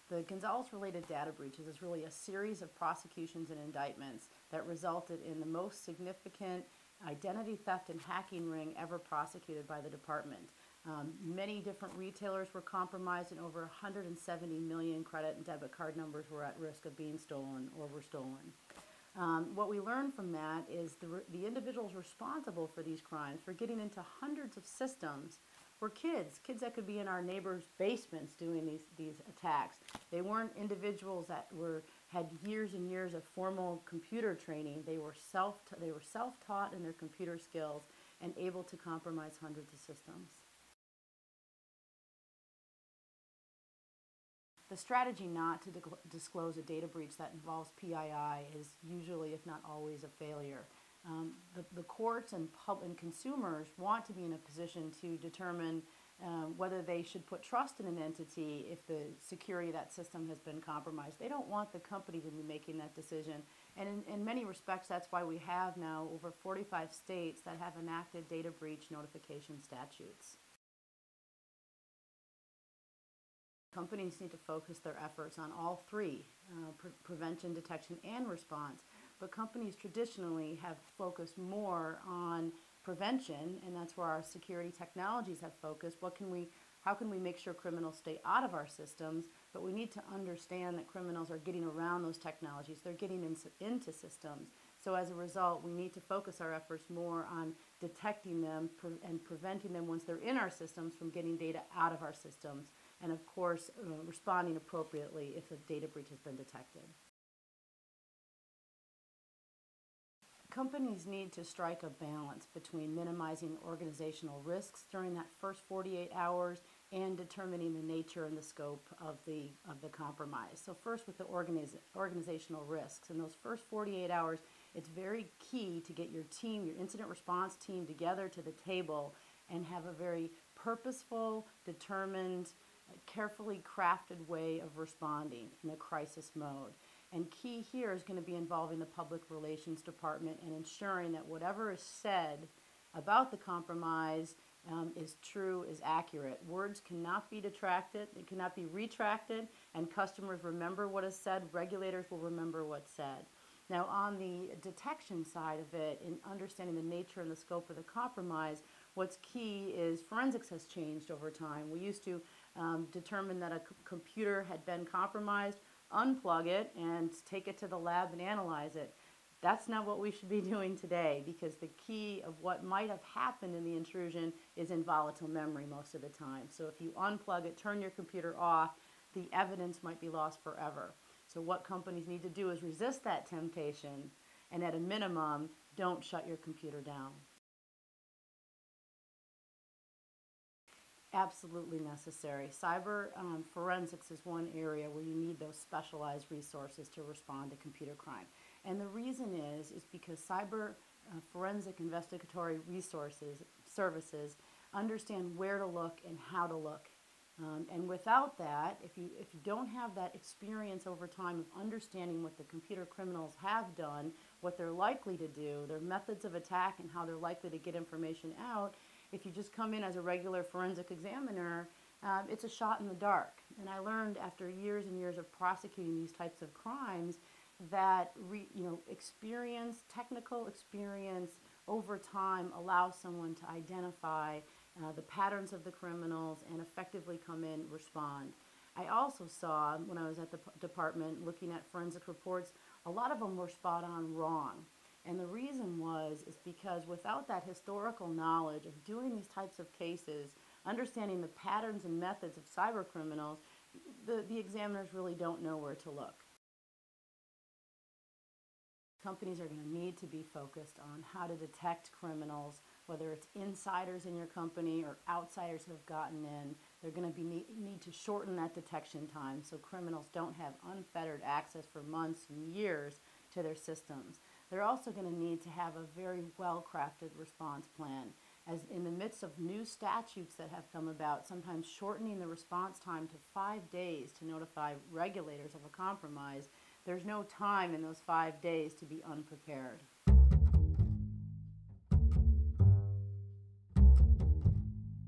The Gonzalez-related data breaches is really a series of prosecutions and indictments that resulted in the most significant identity theft and hacking ring ever prosecuted by the department. Many different retailers were compromised, and over 170 million credit and debit card numbers were at risk of being stolen or were stolen. What we learned from that is the individuals responsible for these crimes, for getting into hundreds of systems, were kids that could be in our neighbors' basements doing these attacks. They weren't individuals that had years and years of formal computer training. They were self-taught in their computer skills and able to compromise hundreds of systems. The strategy not to disclose a data breach that involves PII is usually, if not always, a failure. The courts and consumers want to be in a position to determine whether they should put trust in an entity if the security of that system has been compromised. They don't want the company to be making that decision. And in many respects, that's why we have now over 45 states that have enacted data breach notification statutes. Companies need to focus their efforts on all three, prevention, detection, and response. But companies traditionally have focused more on prevention, and that's where our security technologies have focused. How can we make sure criminals stay out of our systems? But we need to understand that criminals are getting around those technologies. They're getting into systems. So as a result, we need to focus our efforts more on detecting them and preventing them once they're in our systems from getting data out of our systems. And of course, responding appropriately if a data breach has been detected. Companies need to strike a balance between minimizing organizational risks during that first 48 hours and determining the nature and the scope of the compromise. So first with the organizational risks. In those first 48 hours, it's very key to get your team, your incident response team, together to the table and have a very purposeful, determined, carefully crafted way of responding in a crisis mode. And key here is going to be involving the public relations department and ensuring that whatever is said about the compromise is true, is accurate. Words cannot be detracted, it cannot be retracted, and customers remember what is said, regulators will remember what's said. Now on the detection side of it, in understanding the nature and the scope of the compromise, what's key is forensics has changed over time. We used to determine that a computer had been compromised, unplug it, and take it to the lab and analyze it. That's not what we should be doing today, because the key of what might have happened in the intrusion is in volatile memory most of the time. So if you unplug it, turn your computer off, the evidence might be lost forever. So what companies need to do is resist that temptation, and at a minimum, don't shut your computer down. Absolutely necessary. Cyber forensics is one area where you need those specialized resources to respond to computer crime. And the reason is because cyber forensic investigatory services understand where to look and how to look. And without that, if you don't have that experience over time of understanding what the computer criminals have done, what they're likely to do, their methods of attack and how they're likely to get information out, if you just come in as a regular forensic examiner, it's a shot in the dark. And I learned after years and years of prosecuting these types of crimes that technical experience over time allows someone to identify the patterns of the criminals and effectively come in and respond. I also saw, when I was at the department looking at forensic reports, a lot of them were spot on wrong. And the reason is because without that historical knowledge of doing these types of cases, understanding the patterns and methods of cyber criminals, the examiners really don't know where to look. Companies are going to need to be focused on how to detect criminals, whether it's insiders in your company or outsiders who have gotten in. They're going to need to shorten that detection time so criminals don't have unfettered access for months and years to their systems. They're also going to need to have a very well-crafted response plan. As in the midst of new statutes that have come about, sometimes shortening the response time to 5 days to notify regulators of a compromise, there's no time in those 5 days to be unprepared.